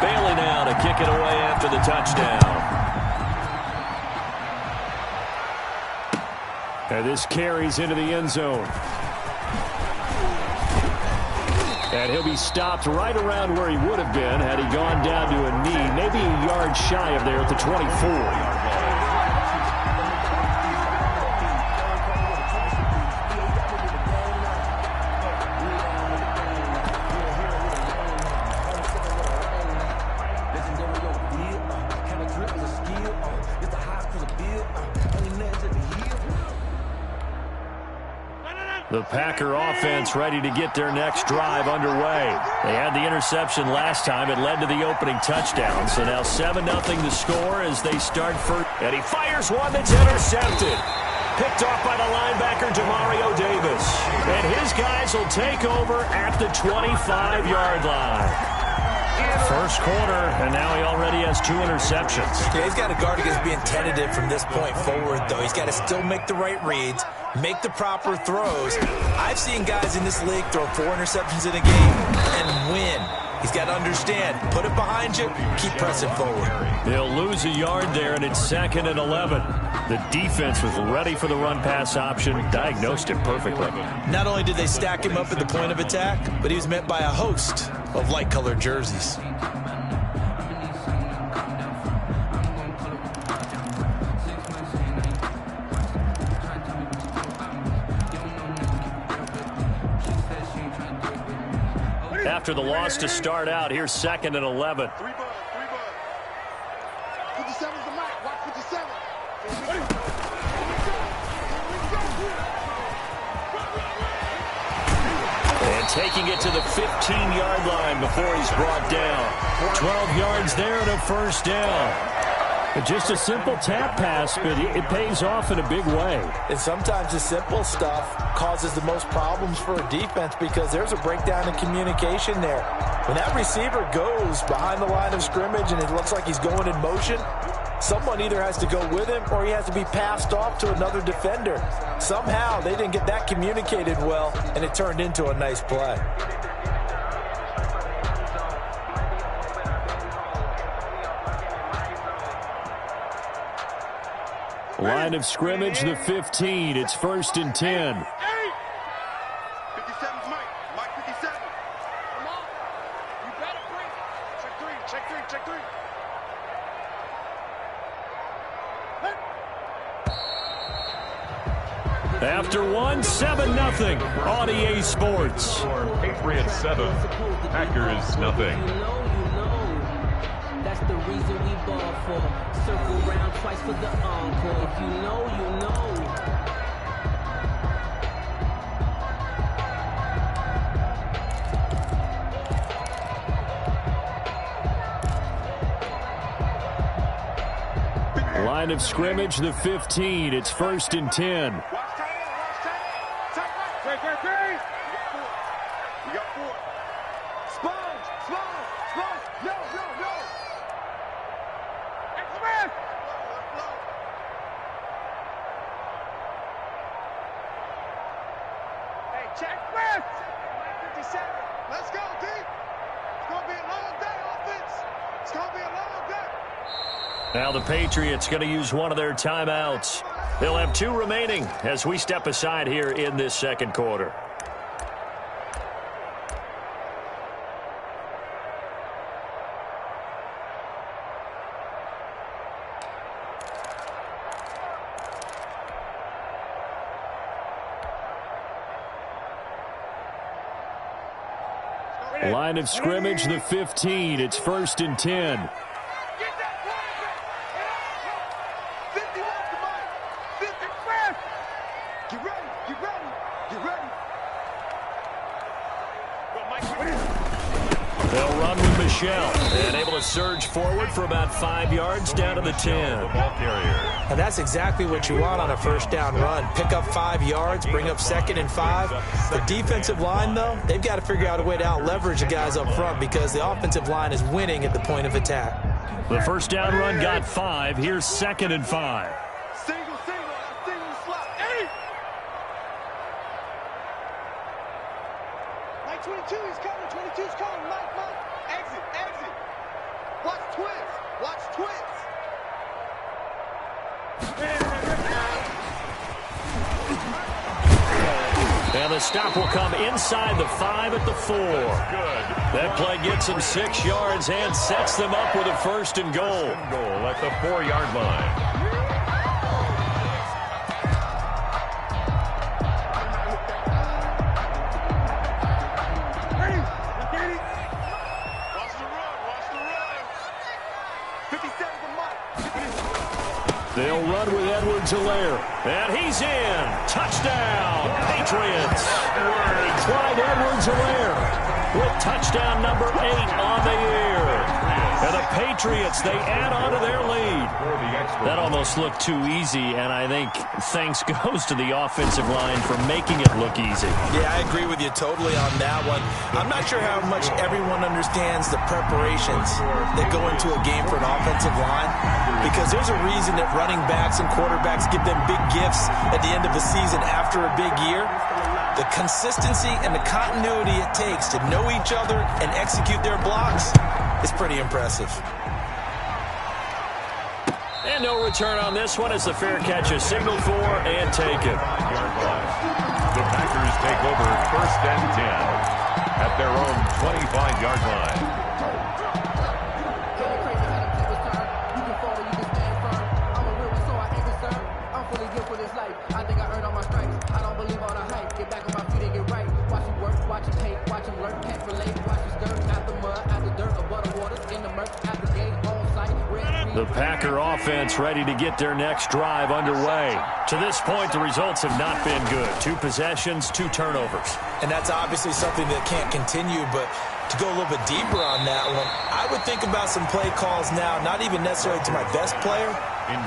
Bailey now to kick it away after the touchdown. And this carries into the end zone. And he'll be stopped right around where he would have been had he gone down to a knee, maybe a yard shy of there at the 24. The Packer offense ready to get their next drive underway. They had the interception last time. It led to the opening touchdown. So now 7-0 the score as they start first. And he fires one that's intercepted. Picked off by the linebacker, Demario Davis. And his guys will take over at the 25-yard line. First quarter, and now he already has 2 interceptions. Yeah, he's got to guard against being tentative from this point forward, though. He's got to still make the right reads, make the proper throws. I've seen guys in this league throw 4 interceptions in a game and win. He's got to understand, put it behind you, keep pressing forward. They'll lose a yard there, and it's 2nd and 11. The defense was ready for the run-pass option, diagnosed it perfectly. Not only did they stack him up at the point of attack, but he was met by a host of light-colored jerseys. After the loss to start out, here's 2nd and 11. 57's the mic. Watch 57. And taking it to the 15-yard line before he's brought down. 12 yards there and a first down. Just a simple tap pass, but it pays off in a big way. And sometimes the simple stuff causes the most problems for a defense because there's a breakdown in communication there. When that receiver goes behind the line of scrimmage and it looks like he's going in motion, someone either has to go with him or he has to be passed off to another defender. Somehow they didn't get that communicated well, and it turned into a nice play. Line of scrimmage, the 15. It's 1st and 10. 57's Mike. Mike 57. Come on. You better bring it. Check 3. Check 3. Check 3. After 1, 7-0 on EA Sports. Patriots 7, Packers nothing. That's the reason we ball for. Circle round twice for the encore. If you know, you know. Line of scrimmage, the 15. It's 1st and 10. Watch tight end. Watch tight end. Tight right. Great. You got 4. Sponge. No. X-Men. Hey, check Smith. 57. Let's go, D. It's going to be a long day, offense. It's going to be a long day. Now the Patriots going to use one of their timeouts. They'll have 2 remaining as we step aside here in this second quarter. Line of scrimmage, the 15. It's 1st and 10. Get that quarterback. 50 off the mic. 50 Smith. Get ready. They'll run with Michelle and able to surge forward for about 5 yards down to the 10. And that's exactly what you want on a first down run. Pick up 5 yards, bring up 2nd and 5. The defensive line, though, they've got to figure out a way to out-leverage the guys up front because the offensive line is winning at the point of attack. The first down run got 5. Here's 2nd and 5. Single slot. 8. Mike 22, he's coming. 22's coming. Mike. Exit. twins. Watch twins. And the stop will come inside the 5 at the 4. That play gets them 6 yards and sets them up with a 1st and goal. Goal at the 4-yard line. They'll run with Edwards-Helaire. And he's in. Touchdown, Patriots. Clyde Edwards-Helaire with touchdown number 8 on the year. And the Patriots, they add on to their lead. That almost looked too easy, and I think thanks goes to the offensive line for making it look easy. Yeah, I agree with you totally on that one. I'm not sure how much everyone understands the preparations that go into a game for an offensive line, because there's a reason that running backs and quarterbacks give them big gifts at the end of the season after a big year. The consistency and the continuity it takes to know each other and execute their blocks is pretty impressive. And no return on this one as the fair catch is signaled for and taken. The Packers take over 1st and 10 at their own 25-yard line. The Packer offense ready to get their next drive underway. To this point, the results have not been good. 2 possessions, 2 turnovers. And that's obviously something that can't continue, but to go a little bit deeper on that one, I would think about some play calls now, not even necessarily to my best player,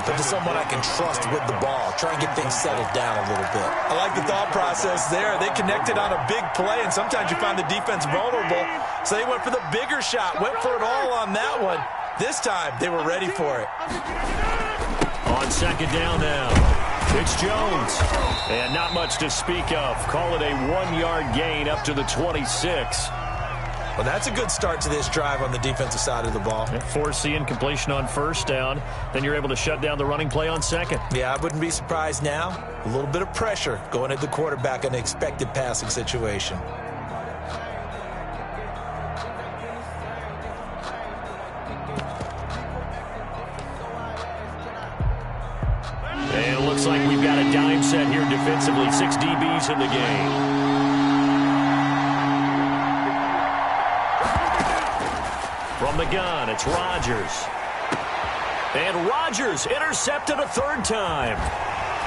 but to someone I can trust with the ball. Try and get things settled down a little bit. I like the thought process there. They connected on a big play, and sometimes you find the defense vulnerable, so they went for the bigger shot, went for it all on that one. This time, they were ready for it. On 2nd down now, it's Jones. And not much to speak of. Call it a 1-yard gain up to the 26. Well, that's a good start to this drive on the defensive side of the ball. Force the incompletion on 1st down. Then you're able to shut down the running play on 2nd. Yeah, I wouldn't be surprised now. A little bit of pressure going at the quarterback in an expected passing situation. And it looks like we've got a dime set here defensively. 6 DBs in the game. From the gun, it's Rodgers. And Rodgers intercepted a 3rd time.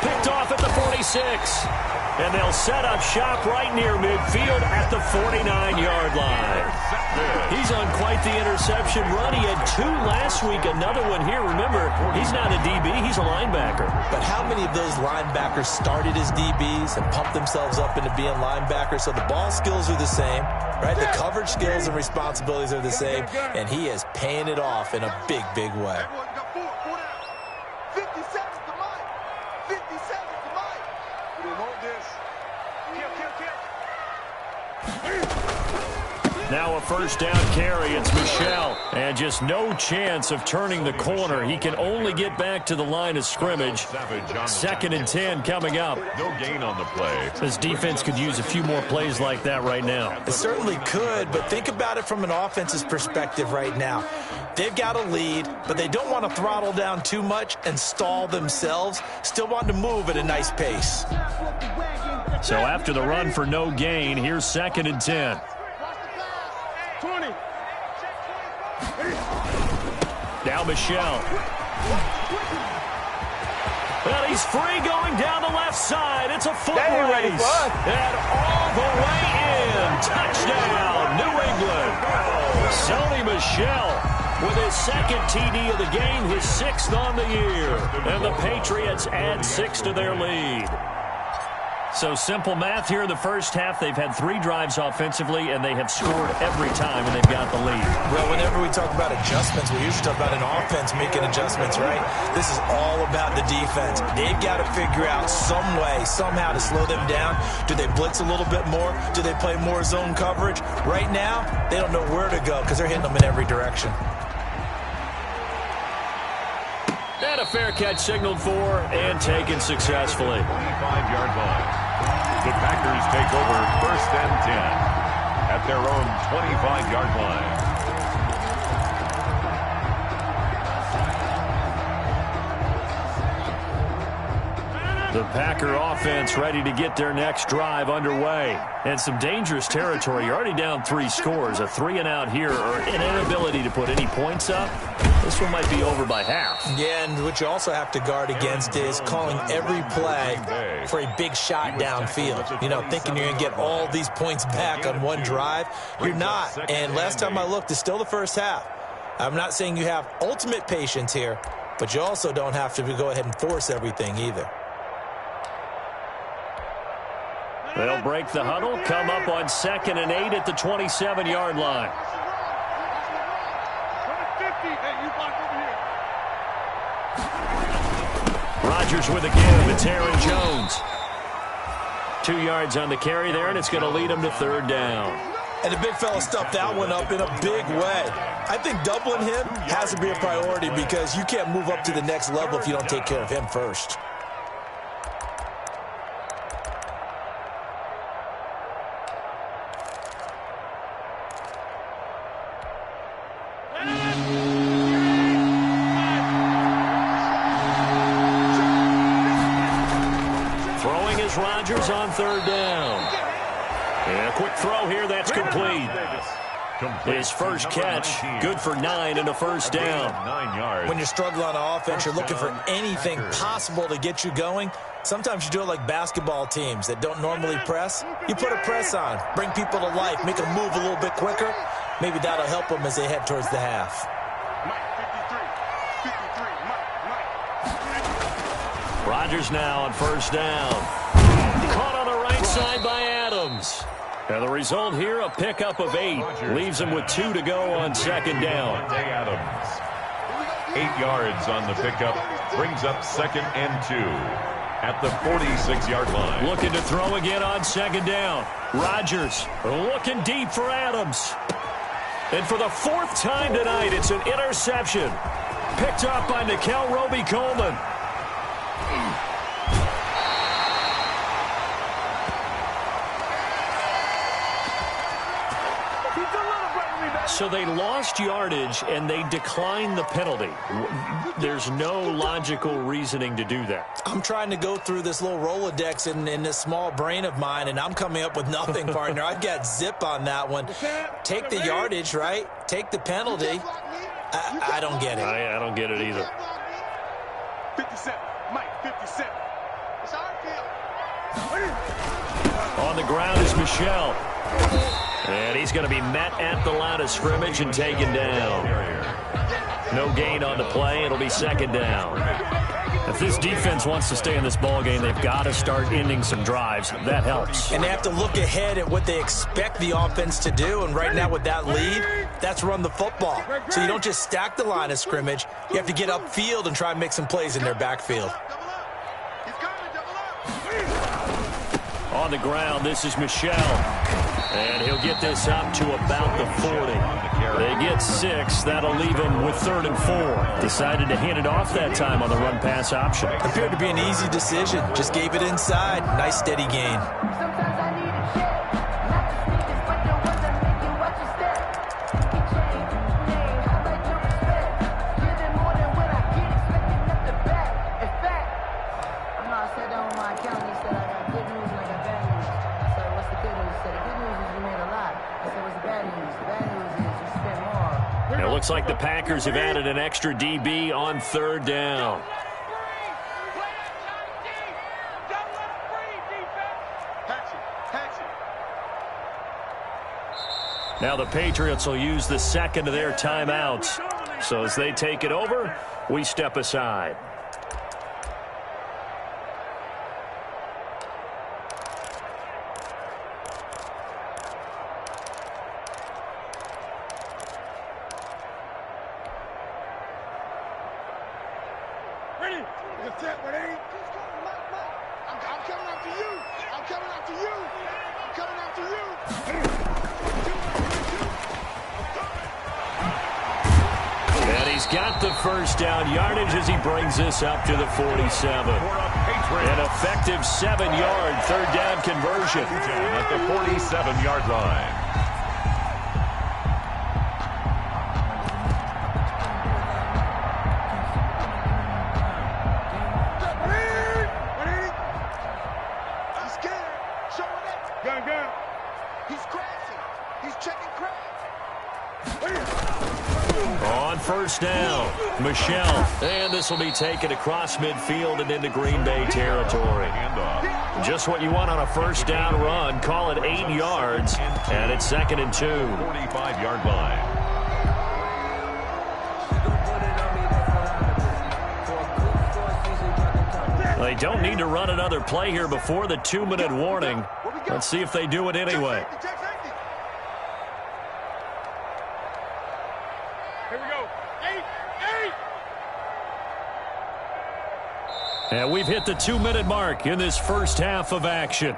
Picked off at the 46. And they'll set up shop right near midfield at the 49-yard line. He's on quite the interception run. He had 2 last week, another one here. Remember, he's not a DB, he's a linebacker. But how many of those linebackers started as DBs and pumped themselves up into being linebackers? So the ball skills are the same, right? The coverage skills and responsibilities are the same, and he is paying it off in a big, big way. 50 seconds to Mike. 50 seconds to Mike. We want this. Kill. Now a 1st down carry. It's Michel. And just no chance of turning the corner. He can only get back to the line of scrimmage. 2nd and 10 coming up. No gain on the play. This defense could use a few more plays like that right now. It certainly could, but think about it from an offense's perspective right now. They've got a lead, but they don't want to throttle down too much and stall themselves. Still want to move at a nice pace. So after the run for no gain, here's 2nd and 10. 20. Now Michel. Well, he's free going down the left side. It's a foot race. And all the way in. Touchdown, New England. Sony Michel with his 2nd TD of the game, his 6th on the year. And the Patriots add 6 to their lead. So simple math here in the 1st half. They've had 3 drives offensively, and they have scored every time, and they've got the lead. Well, whenever we talk about adjustments, we usually talk about an offense making adjustments, right? This is all about the defense. They've got to figure out some way, somehow to slow them down. Do they blitz a little bit more? Do they play more zone coverage? Right now, they don't know where to go because they're hitting them in every direction. And a fair catch signaled for and taken successfully. 25-yard line. The Packers take over 1st and 10 at their own 25-yard line. The Packer offense ready to get their next drive underway. And some dangerous territory. You're already down 3 scores. A 3-and-out here or an inability to put any points up. This one might be over by half. Yeah, and what you also have to guard against is calling every play for a big shot downfield. You know, thinking you're going to get all these points back on one drive. You're not. And last time I looked, it's still the first half. I'm not saying you have ultimate patience here, but you also don't have to go ahead and force everything either. They'll break the huddle, come up on 2nd and 8 at the 27-yard line. Rodgers with a give. It's Aaron Jones. 2 yards on the carry there, and it's going to lead him to 3rd down. And the big fella stuffed that one up in a big way. I think doubling him has to be a priority because you can't move up to the next level if you don't take care of him first. Rodgers on 3rd down. And a quick throw here, that's complete. His first catch, good for 9 and a 1st down. 9 yards. When you're struggling on offense, you're looking for anything possible to get you going. Sometimes you do it like basketball teams that don't normally press. You put a press on, bring people to life, make them move a little bit quicker. Maybe that'll help them as they head towards the half. Rodgers now on 1st down. Caught on the right side by Adams. And the result here, a pickup of 8. Leaves him with 2 to go on 2nd down. Adams. 8 yards on the pickup. Brings up 2nd and 2 at the 46-yard line. Looking to throw again on 2nd down. Rodgers looking deep for Adams. And for the 4th time tonight, it's an interception. Picked up by Nikel Roby-Coleman. So they lost yardage, and they declined the penalty. There's no logical reasoning to do that. I'm trying to go through this little Rolodex in this small brain of mine, and I'm coming up with nothing, partner. I've got zip on that one. Take the yardage, right? Take the penalty. I don't get it. I don't get it either. 57. Mike, 57. It's our field. On the ground is Michel. And he's going to be met at the line of scrimmage and taken down. No gain on the play. It'll be 2nd down. If this defense wants to stay in this ball game, they've got to start ending some drives. That helps. And they have to look ahead at what they expect the offense to do. And right now with that lead, that's run the football. So you don't just stack the line of scrimmage. You have to get upfield and try and make some plays in their backfield. On the ground, this is Michel. And he'll get this up to about the 40. They get 6. That'll leave him with 3rd and 4. Decided to hand it off that time on the run-pass option. Appeared to be an easy decision. Just gave it inside. Nice, steady gain. Looks like the Packers have added an extra DB on 3rd down. Now the Patriots will use the 2nd of their timeouts. So as they take it over, we step aside. He's got the first down yardage as he brings this up to the 47. An effective 7-yard third down conversion. At the 47-yard line. He's scared. Showing it. Gun. He's crashing. He's checking crash. On first down, Michelle. And this will be taken across midfield and into Green Bay territory. Just what you want on a first down run. Call it 8 yards, and it's 2nd and 2. 45-yard line. They don't need to run another play here before the 2-minute warning. Let's see if they do it anyway. Here we go. 8. And we've hit the 2-minute mark in this first half of action.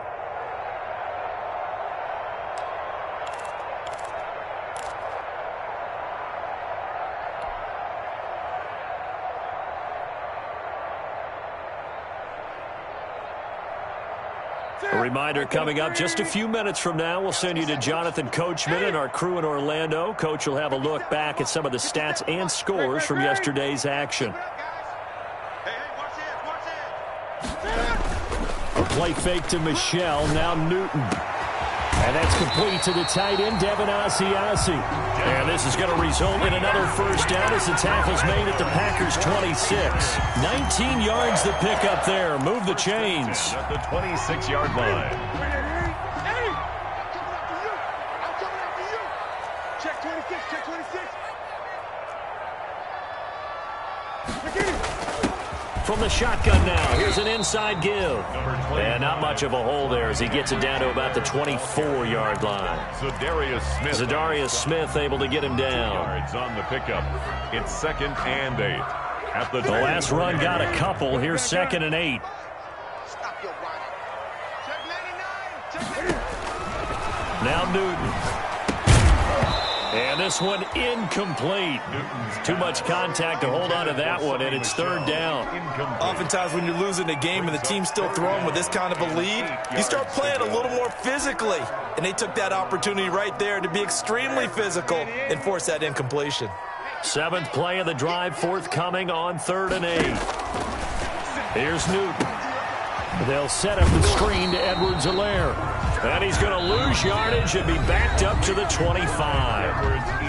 A reminder coming up just a few minutes from now, we'll send you to Jonathan Coachman and our crew in Orlando. Coach will have a look back at some of the stats and scores from yesterday's action. A play fake to Michelle, now Newton. And that's complete to the tight end, Devin Asiasi. And this is going to result in another first down as the tackle's made at the Packers' 26. 19 yards the pick up there. Move the chains. At the 26-yard line. I'm coming after you. Check 26. From the shotgun now, here's an inside give. And not much of a hole there as he gets it down to about the 24-yard line. Zadarius Smith able to get him down. Yards on the pickup. It's 2nd and 8. At the last run got a couple. Here's 2nd and 8. Stop your running. Check 99. Now Newton. And this one incomplete. Too much contact to hold on to that one, and it's 3rd down. Oftentimes when you're losing a game and the team's still throwing with this kind of a lead, you start playing a little more physically. And they took that opportunity right there to be extremely physical and force that incompletion. 7th play of the drive forthcoming on 3rd and 8. Here's Newton. They'll set up the screen to Edwards-Helaire. And he's going to lose yardage and be backed up to the 25.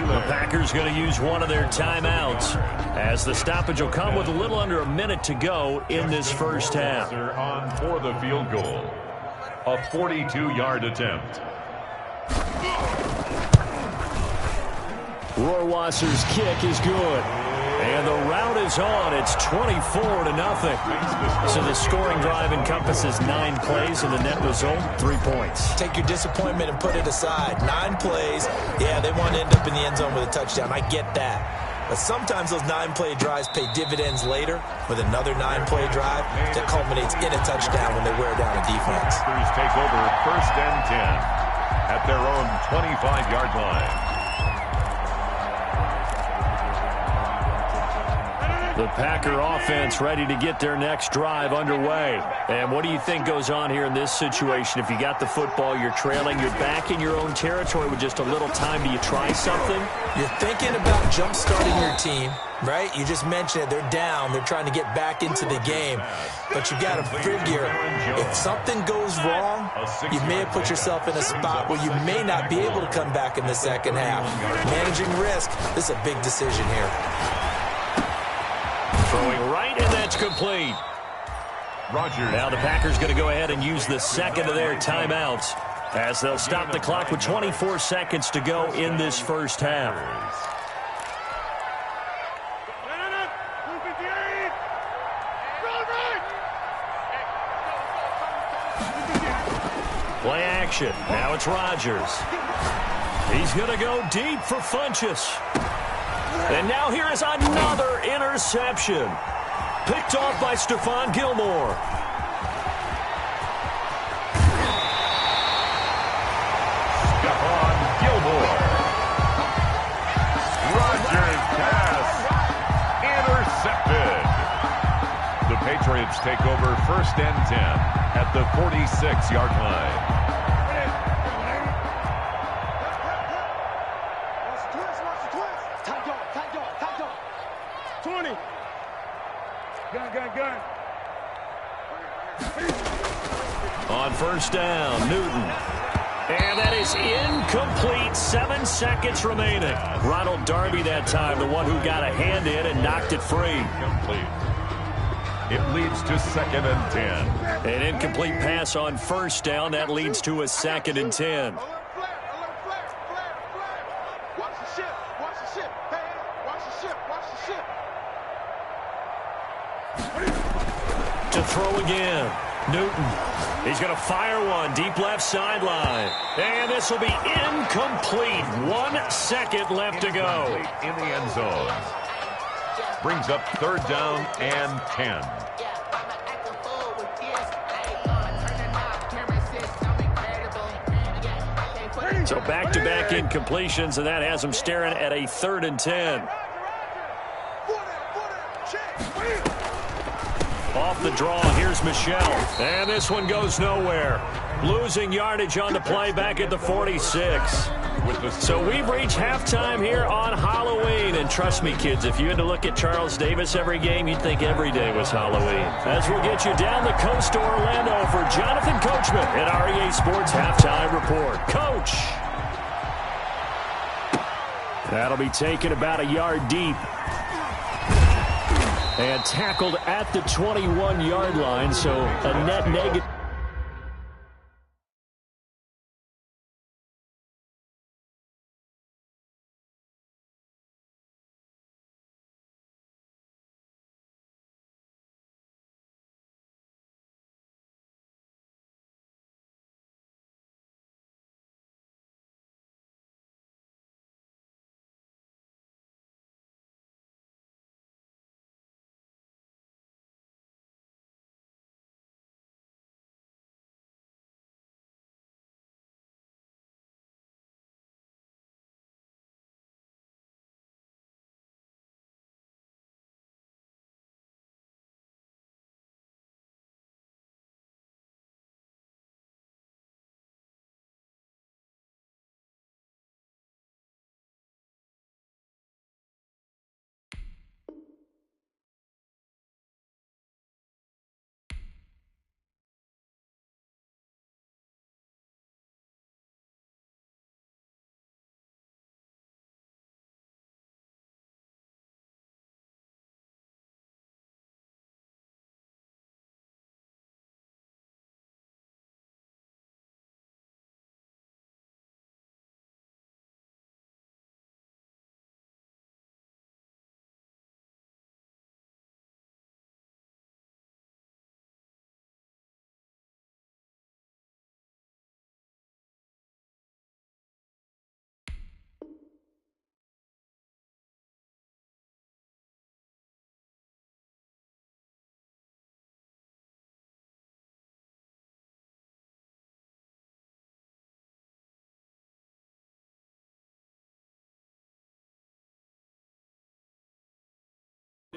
The Packers going to use one of their timeouts as the stoppage will come with a little under a minute to go in this first half. On for the field goal. A 42-yard attempt. Rohrwasser's kick is good. And the route is on. It's 24-0. So the scoring drive encompasses 9 plays, and the net result, 3 points. Take your disappointment and put it aside. 9 plays. Yeah, they want to end up in the end zone with a touchdown. I get that. But sometimes those 9-play drives pay dividends later with another 9-play drive that culminates in a touchdown when they wear down a defense. Packers take over 1st and 10 at their own 25-yard line. The Packer offense ready to get their next drive underway. And what do you think goes on here in this situation? If you got the football, you're trailing, you're back in your own territory with just a little time. Do you try something? You're thinking about jump-starting your team, right? You just mentioned it. They're down. They're trying to get back into the game. But you got to figure, if something goes wrong, you may have put yourself in a spot where you may not be able to come back in the second half. Managing risk, this is a big decision here. Throwing right, and that's complete. Rodgers. Now the Packers going to go ahead and use the second of their timeouts as they'll stop the clock with 24 seconds to go in this first half. Play action. Now it's Rodgers. He's going to go deep for Funchess. And now here is another interception. Picked off by Stephon Gilmore. Stephon Gilmore. Rodgers pass take over 1st and 10 at the 46-yard line. Tight yard. 20. Gun. On 1st down, Newton. And that is incomplete. 7 seconds remaining. Ronald Darby that time, the one who got a hand in and knocked it free. Complete. It leads to 2nd and 10. An incomplete pass on 1st down. That leads to a 2nd and 10. Watch the ship. Hey, watch the ship. To throw again. Newton. He's going to fire one. Deep left sideline. And this will be incomplete. 1 second left to go. In the end zone. Brings up 3rd down and 10. So back-to-back incompletions, and that has him staring at a 3rd and 10. Off the draw, here's Michel. And this one goes nowhere. Losing yardage on the play back at the 46. So we've reached halftime here on Halloween. And trust me, kids, if you had to look at Charles Davis every game, you'd think every day was Halloween. As we'll get you down the coast to Orlando for Jonathan Coachman at our EA Sports Halftime Report. Coach! That'll be taken about a yard deep. And tackled at the 21-yard line, so a net negative.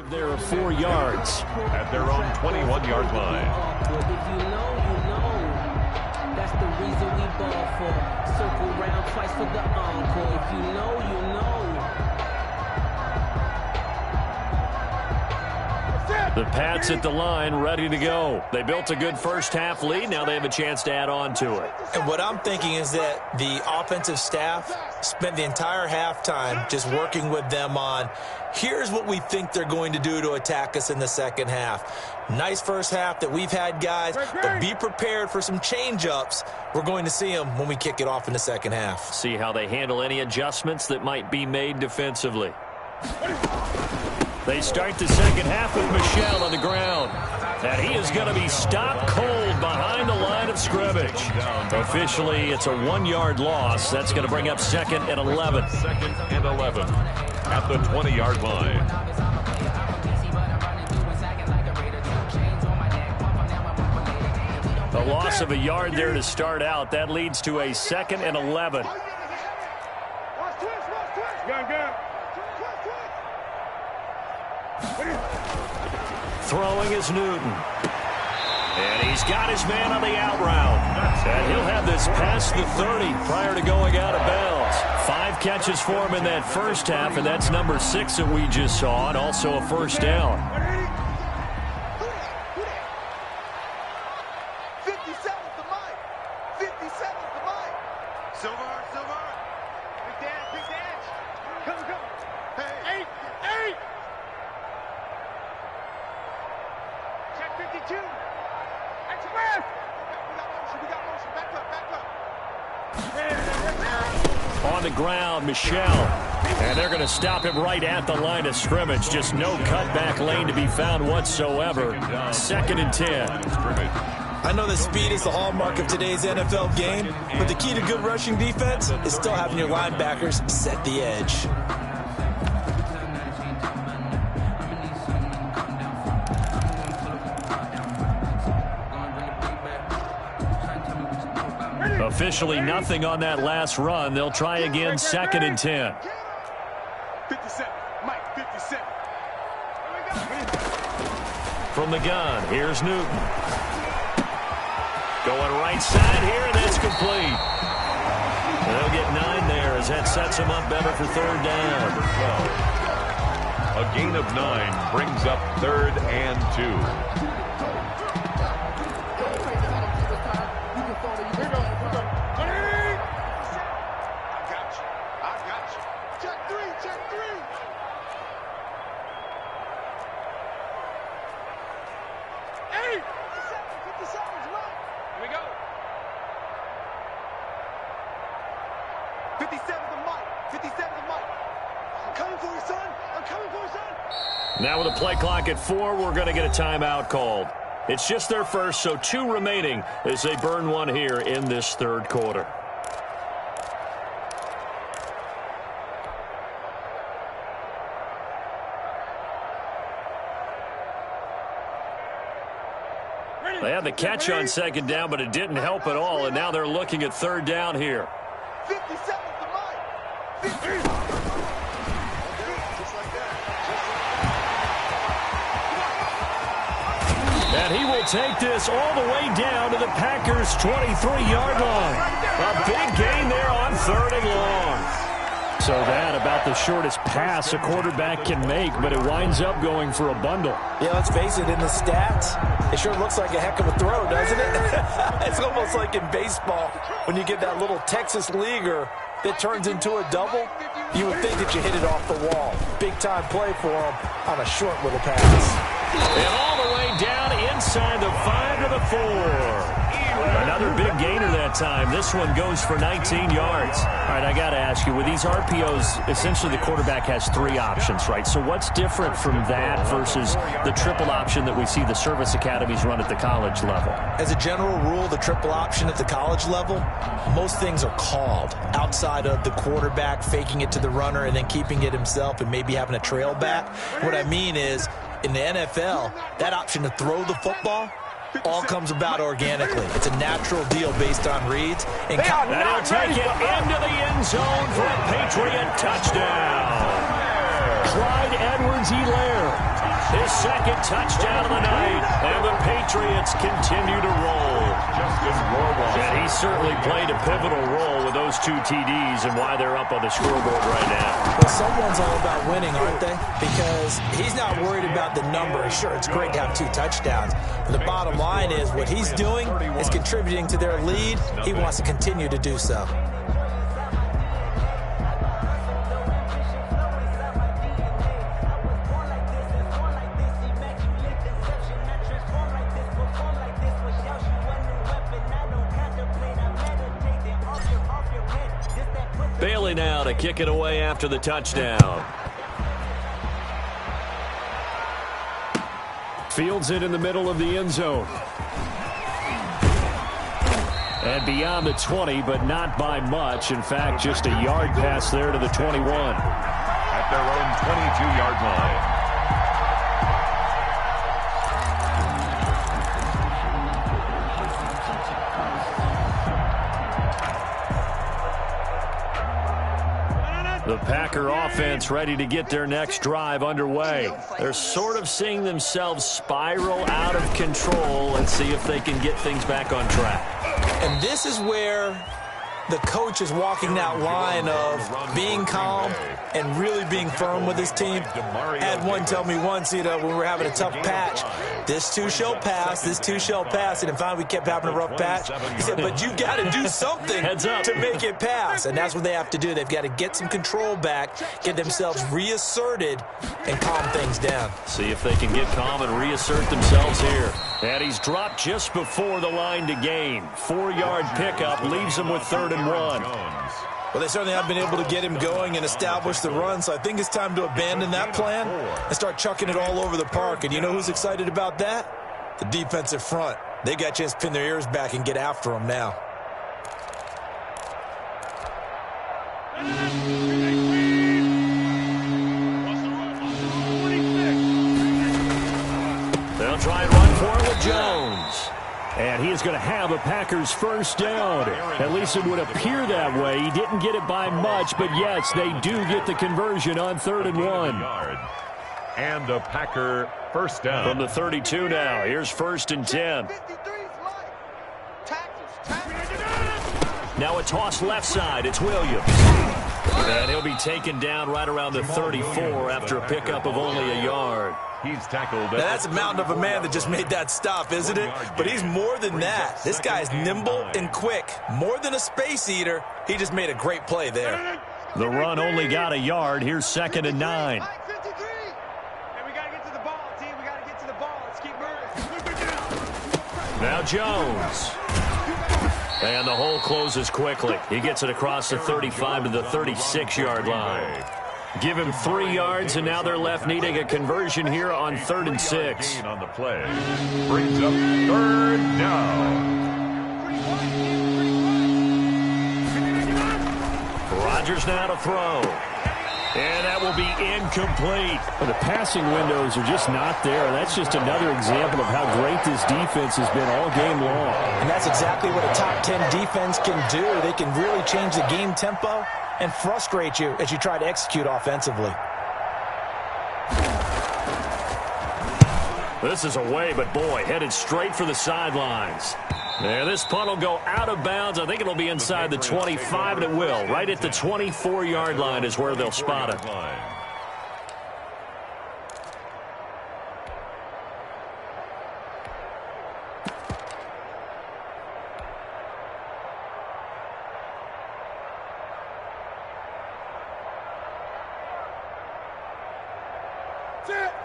There are 4 yards at their own 21-yard line. If you know, you know. That's the reason we ball for. Circle round twice for the encore. If you know, you know. The Pats at the line, ready to go. They built a good first-half lead. Now they have a chance to add on to it. And what I'm thinking is that the offensive staff spent the entire halftime just working with them on, here's what we think they're going to do to attack us in the second half. Nice first half that we've had, guys, but be prepared for some change-ups. We're going to see them when we kick it off in the second half. See how they handle any adjustments that might be made defensively. They start the second half with Michel on the ground. And he is going to be stopped cold behind the line of scrimmage. Officially, it's a 1-yard loss. That's going to bring up 2nd and 11. 2nd and 11 at the 20-yard line. A loss of a yard there to start out. That leads to a 2nd and 11. Throwing is Newton. And he's got his man on the out route. And he'll have this past the 30 prior to going out of bounds. 5 catches for him in that first half, and that's number 6 that we just saw, and also a first down. 57's the mic. 57's the mic. Silver. Big dance. Come. Hey. 8. Check 52. Express. We got motion. Back up. On the ground, Michelle. And they're going to stop him right at the line of scrimmage. Just no cutback lane to be found whatsoever. 2nd and 10. I know that speed is the hallmark of today's NFL game, but the key to good rushing defense is still having your linebackers set the edge. Officially nothing on that last run. They'll try again, 2nd and 10. 57. Mike, 57. From the gun, here's Newton. Going right side here, and that's complete. They'll get 9 there as that sets them up better for 3rd down. A gain of 9 brings up 3rd and 2. Check three. 57's right. Here we go. 57's the mic. 57's the mic. I'm coming for you, son. Now with a play clock at 4, we're going to get a timeout called. It's just their first, so 2 remaining as they burn one here in this 3rd quarter. They had the catch on 2nd down, but it didn't help at all, and now they're looking at 3rd down here. 57's the mic. 50. And he will take this all the way down to the Packers' 23-yard line. A big gain there on 3rd and long. So that about the shortest pass a quarterback can make, but it winds up going for a bundle. Yeah, let's face it, in the stats, it sure looks like a heck of a throw, doesn't it? It's almost like in baseball when you get that little Texas leaguer that turns into a double. You would think that you hit it off the wall. Big-time play for him on a short little pass. And all the way down inside the 5 to the 4. Another big gainer that time. This one goes for 19 yards. All right, I got to ask you, with these RPOs, essentially the quarterback has 3 options, right? So what's different from that versus the triple option that we see the service academies run at the college level? As a general rule, the triple option at the college level, most things are called outside of the quarterback faking it to the runner and then keeping it himself and maybe having a trail back. What I mean is, in the NFL, that option to throw the football all comes about organically. It's a natural deal based on reads. And he'll take it into the end zone for a Patriot touchdown. Clyde Edwards-Helaire, his 2nd touchdown of the night, and the Patriots continue to roll. And he certainly played a pivotal role with those 2 TDs and why they're up on the scoreboard right now. Well, someone's all about winning, aren't they? Because he's not worried about the number. Sure, it's great to have 2 touchdowns. But the bottom line is what he's doing is contributing to their lead. He wants to continue to do so. Bailey now to kick it away after the touchdown. Fields it in the middle of the end zone. And beyond the 20, but not by much. In fact, just a yard pass there to the 21. At their own 22-yard line. The Packer offense ready to get their next drive underway. They're sort of seeing themselves spiral out of control. Let's see if they can get things back on track. And this is where the coach is walking that line of being calm and really being firm with his team. I had one tell me once, when we were having a tough patch, this too shall pass, this too shall pass. And finally we kept having a rough patch. He said, but you got to do something to make it pass. And that's what they have to do. They've got to get some control back, get themselves reasserted, and calm things down. See if they can get calm and reassert themselves here. And he's dropped just before the line to gain. 4-yard pickup leaves him with 3rd and 1. Well, they certainly have been able to get him going and establish the run, so I think it's time to abandon that plan and start chucking it all over the park. And you know who's excited about that? The defensive front. They got a chance to pin their ears back and get after him now. They'll try and run for it with Jones. And he is going to have a Packers first down. At least it would appear that way. He didn't get it by much, but yes, they do get the conversion on 3rd and 1. And a Packer first down. From the 32 now. Here's 1st and 10. Now a toss left side. It's Williams. And he'll be taken down right around the 34 after a pickup of only a yard. He's tackled. Now that's a mountain of a man that just made that stop, isn't it? But he's more than that. This guy's nimble and quick. More than a space eater. He just made a great play there. The run only got a yard. Here's 2nd and 9. And we got to get to the ball, team. We got to get to the ball. Let's keep moving. Now Jones. And the hole closes quickly. He gets it across the 35 to the 36-yard line. Give him 3 yards, and now they're left needing a conversion here on 3rd and 6. On the play. Brings up 3rd down. Rodgers now to throw. And that will be incomplete. Well, the passing windows are just not there. That's just another example of how great this defense has been all game long. And that's exactly what a top 10 defense can do. They can really change the game tempo and frustrate you as you try to execute offensively. This is away, but boy, headed straight for the sidelines. And this punt will go out of bounds. I think it'll be inside the 25, and it will. Right at the 24-yard line is where they'll spot it.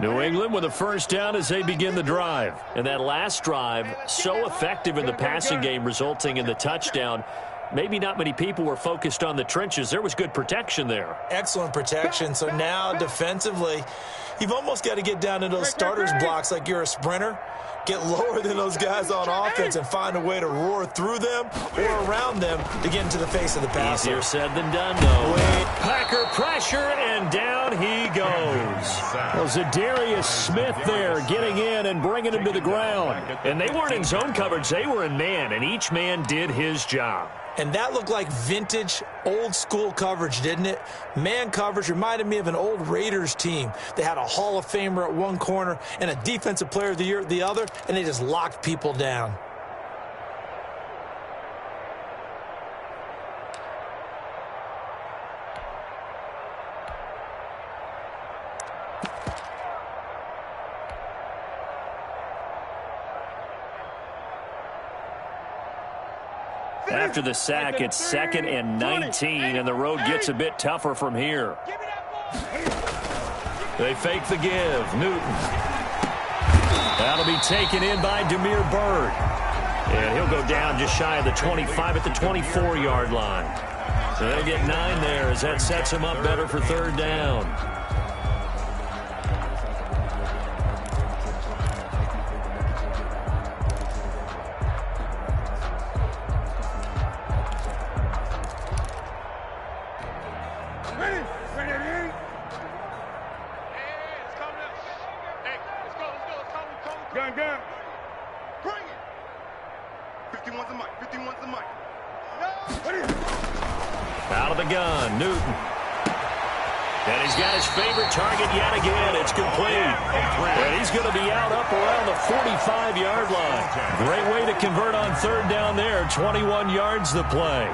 New England with a first down as they begin the drive. And that last drive, so effective in the passing game, resulting in the touchdown. Maybe not many people were focused on the trenches. There was good protection there. Excellent protection. So now defensively, you've almost got to get down to those starters blocks like you're a sprinter. Get lower than those guys on offense and find a way to roar through them or around them to get into the face of the passer. Easier said than done, though. Packer pressure, and down he goes. Well, Zadarius Smith there getting in and bringing him to the ground. And they weren't in zone coverage. They were in man, and each man did his job. And that looked like vintage, old-school coverage, didn't it? Man coverage reminded me of an old Raiders team. They had a Hall of Famer at one corner and a Defensive Player of the Year at the other, and they just locked people down. After the sack, it's 2nd and 19, and the road gets a bit tougher from here. They fake the give. Newton. That'll be taken in by Damiere Byrd. And he'll go down just shy of the 25 at the 24-yard line. So they'll get 9 there as that sets him up better for 3rd down. Out of the gun, Newton. And he's got his favorite target yet again. It's complete. And he's going to be out up around the 45-yard line. Great way to convert on third down there. 21 yards the play.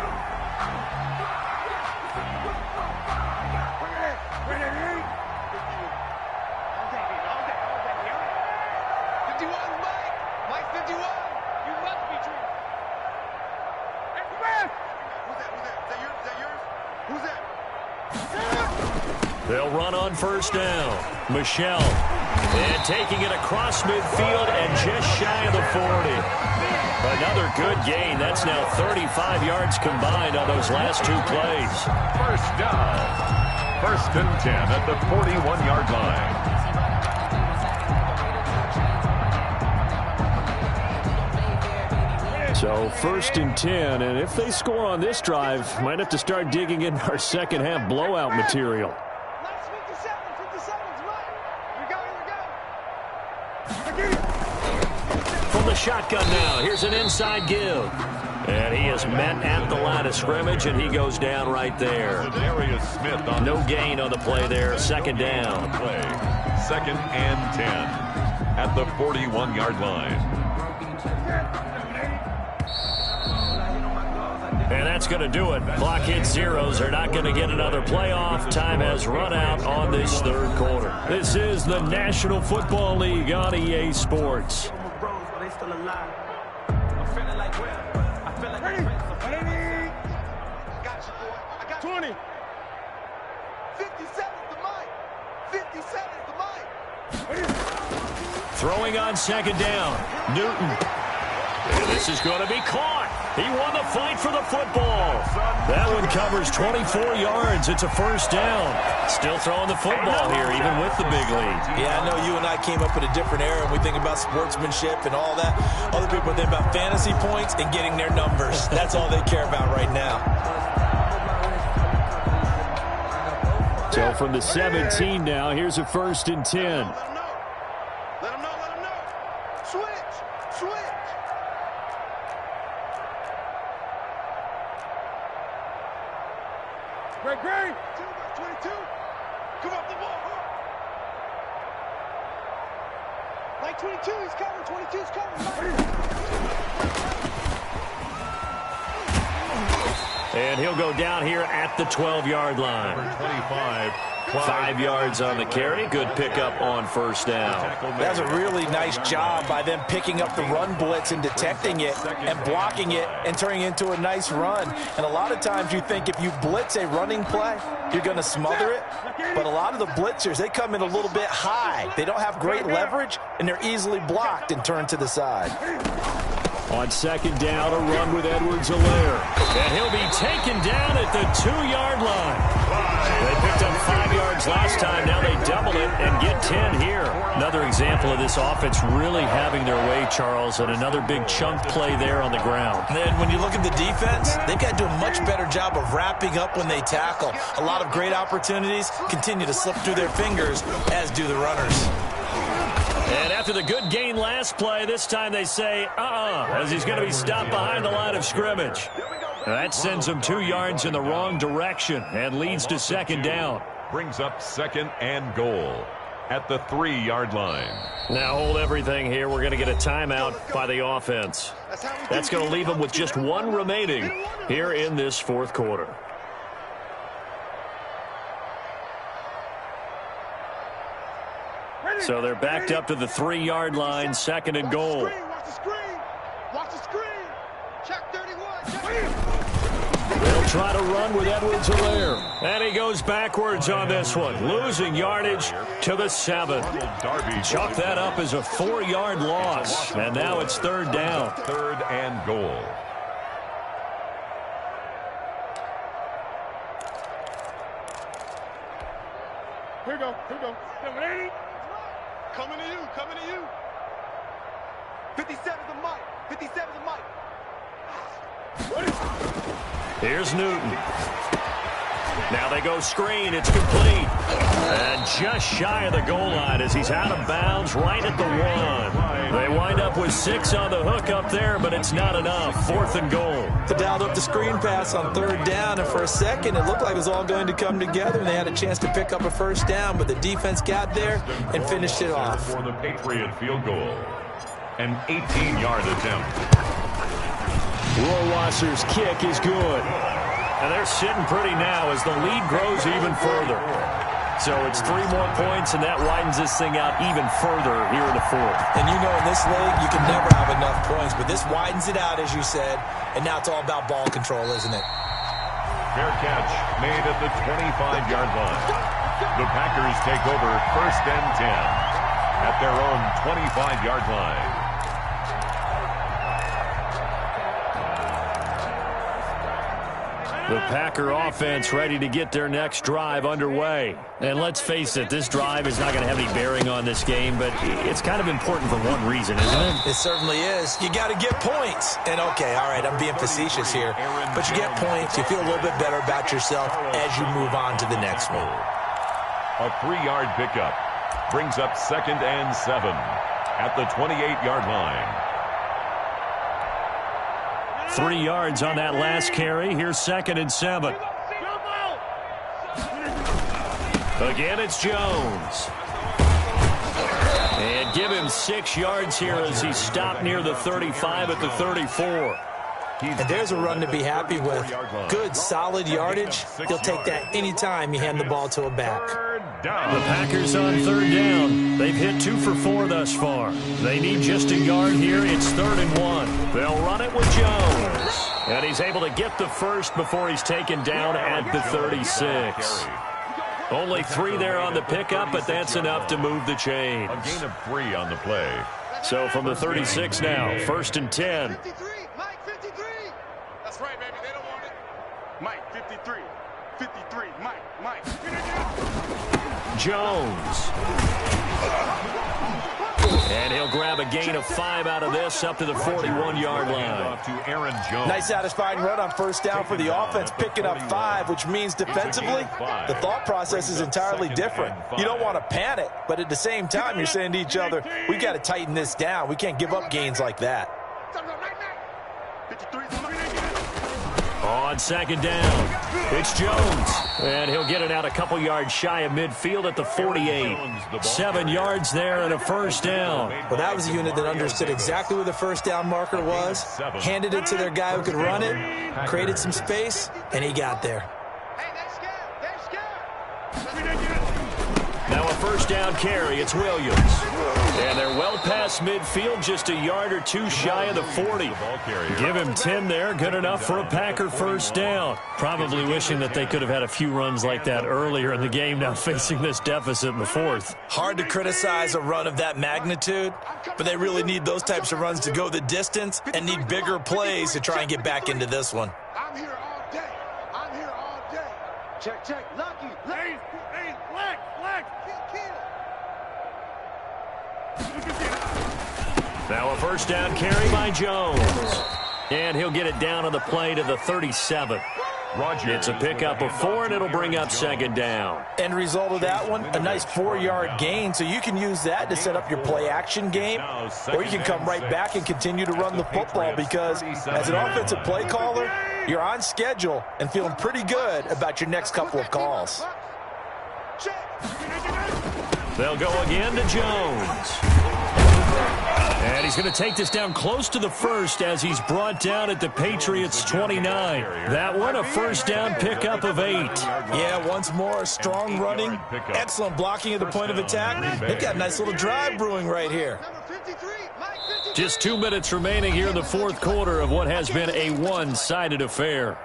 They'll run on first down. Michelle. And taking it across midfield and just shy of the 40. Another good gain. That's now 35 yards combined on those last two plays. First down. 1st and 10 at the 41-yard line. So 1st and 10, and if they score on this drive, might have to start digging in our second half blowout material. From the shotgun now, here's an inside give. And he is met at the line of scrimmage, and he goes down right there. No gain on the play there, 2nd down. 2nd and 10 at the 41-yard line. And that's going to do it. Clock hits zeros. They're not going to get another playoff. Time has run out on this 3rd quarter. This is the National Football League on EA Sports. 20. 57's the mic. 57's the mic. Throwing on 2nd down. Newton. And this is going to be caught. He won the fight for the football. That one covers 24 yards. It's a 1st down. Still throwing the football here, even with the big lead. Yeah, I know you and I came up in a different era, and we think about sportsmanship and all that. Other people think about fantasy points and getting their numbers. That's all they care about right now. So from the 17 now, here's a 1st and 10. Let him know. Switch. Great. 22. Come up the ball. Like 22, he's coming. 22's coming. And he'll go down here at the 12-yard line. 25. 5 yards on the carry. Good pickup on 1st down. That's a really nice job by them picking up the run blitz and detecting it and blocking it and turning it into a nice run. And a lot of times you think if you blitz a running play, you're going to smother it. But a lot of the blitzers, they come in a little bit high. They don't have great leverage, and they're easily blocked and turned to the side. On 2nd down, a run with Edwards-Helaire. And he'll be taken down at the 2-yard line. They picked up 5 yards last time. Now they double it and get 10 here. Another example of this offense really having their way, Charles, and another big chunk play there on the ground. And then when you look at the defense, they've got to do a much better job of wrapping up when they tackle. A lot of great opportunities continue to slip through their fingers, as do the runners. And after the good gain last play, this time they say, as he's going to be stopped behind the line of scrimmage. That sends him 2 yards in the wrong direction and leads to 2nd down. Brings up 2nd and goal at the 3-yard line. Now hold everything here. We're going to get a timeout by the offense. That's going to leave them with just 1 remaining here in this 4th quarter. So they're backed up to the 3-yard line, 2nd and goal. Watch the screen. Watch the screen. Check 31. They'll try to run with Edwards-Helaire. And he goes backwards on this one, losing yardage to the 7. Chalk that up as a 4-yard loss. And now it's 3rd down. 3rd and goal. Here we go. 780. Coming to you. 57's the mic. 57's the mic. Here's Newton. Now they go screen. It's complete. And just shy of the goal line as he's out of bounds right at the 1. They wind up with 6 on the hook up there, but it's not enough. 4th and goal. They dialed up the screen pass on 3rd down, and for a second it looked like it was all going to come together, and they had a chance to pick up a 1st down, but the defense got there and finished it off. For the Patriot field goal. An 18-yard attempt. Rohrwasser's kick is good. And they're sitting pretty now as the lead grows even further. So it's 3 more points, and that widens this thing out even further here in the 4th. And you know in this league, you can never have enough points, but this widens it out, as you said, and now it's all about ball control, isn't it? Fair catch made at the 25-yard line. The Packers take over 1st and 10 at their own 25-yard line. The Packer offense ready to get their next drive underway. And let's face it, this drive is not going to have any bearing on this game, but it's kind of important for one reason, isn't it? It certainly is. You got to get points. And okay, all right, I'm being facetious here, but you get points, you feel a little bit better about yourself as you move on to the next one. A 3-yard pickup brings up 2nd and 7 at the 28-yard line. 3 yards on that last carry. Here's 2nd and 7. Again, it's Jones. And give him 6 yards here as he's stopped near the 35 at the 34. And there's a run to be happy with. Good, solid yardage. He'll take that anytime you hand the ball to a back. The Packers on 3rd down. They've hit 2 for 4 thus far. They need just a yard here. It's 3rd and 1. They'll run it with Jones. And he's able to get the first before he's taken down at the 36. Only 3 there on the pickup, but that's enough to move the chains. A gain of 3 on the play. So from the 36 now, 1st and 10. 53, Mike 53. That's right, baby. They don't want it. Mike 53. 53, Mike. Jones. And he'll grab a gain of 5 out of this up to the 41-yard line. To Aaron Jones. Nice satisfying run on 1st down for the offense, picking up 5, which means defensively, the thought process is entirely different. You don't want to panic, but at the same time, you're saying to each other, we got to tighten this down. We can't give up gains like that. On 2nd down, it's Jones. And he'll get it out a couple yards shy of midfield at the 48. 7 yards there and a 1st down. Well, that was a unit that understood exactly where the 1st down marker was, handed it to their guy who could run it, created some space, and he got there. Now a 1st down carry, it's Williams. And they're well past midfield, just a yard or 2 shy of the 40. Give him 10 there, good enough for a Packer 1st down. Probably wishing that they could have had a few runs like that earlier in the game, now facing this deficit in the 4th. Hard to criticize a run of that magnitude, but they really need those types of runs to go the distance and need bigger plays to try and get back into this one. I'm here all day. I'm here all day. Check. Lucky. Hey, black. Now a 1st down carry by Jones. And he'll get it down on the play to the 37. It's a pickup of 4, and it'll bring up 2nd down. End result of that one, a nice 4-yard gain, so you can use that to set up your play-action game, or you can come right back and continue to run the football because as an offensive play caller, you're on schedule and feeling pretty good about your next couple of calls. They'll go again to Jones. And he's going to take this down close to the 1st as he's brought down at the Patriots' 29. That one, a 1st down pickup of 8. Yeah, once more, strong running, excellent blocking at the point of attack. They've got a nice little drive brewing right here. Just 2 minutes remaining here in the 4th quarter of what has been a one-sided affair.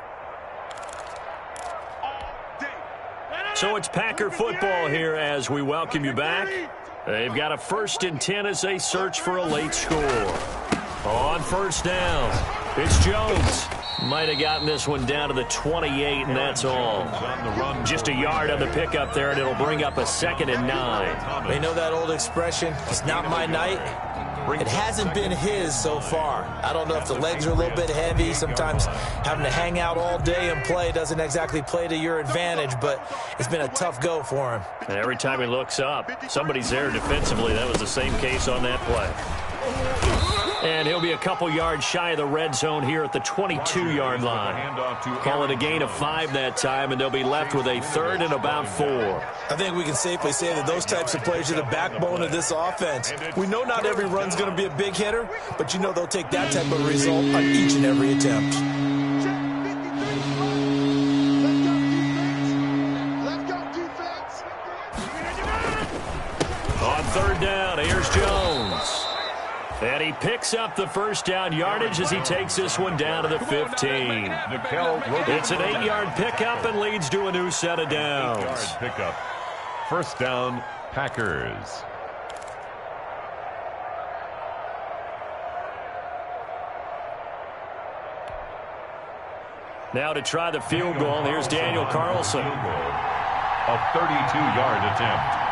So it's Packer football here as we welcome you back. They've got a 1st and 10 as they search for a late score. On 1st down, it's Jones. Might have gotten this one down to the 28, and that's all. Just a yard on the pickup there, and it'll bring up a 2nd and 9. They know that old expression, it's not my night. It hasn't been his so far. I don't know if the legs are a little bit heavy. Sometimes having to hang out all day and play doesn't exactly play to your advantage, but it's been a tough go for him. And every time he looks up, somebody's there defensively. That was the same case on that play. And he'll be a couple yards shy of the red zone here at the 22-yard line. Call it a gain of 5 that time, and they'll be left with a 3rd and about 4. I think we can safely say that those types of players are the backbone of this offense. We know not every run's going to be a big hitter, but you know they'll take that type of result on each and every attempt. On 3rd down, here's Jones. And he picks up the first down yardage as he takes this one down to the 15. It's an 8-yard pickup and leads to a new set of downs. 8-yard pickup. First down, Packers. Now to try the field goal, here's Daniel Carlson. A 32-yard attempt.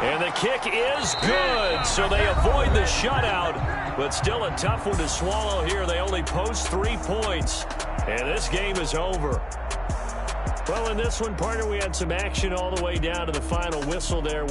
And the kick is good, so they avoid the shutout, but still a tough one to swallow here. They only post 3 points, and this game is over. Well, in this one, partner, we had some action all the way down to the final whistle there.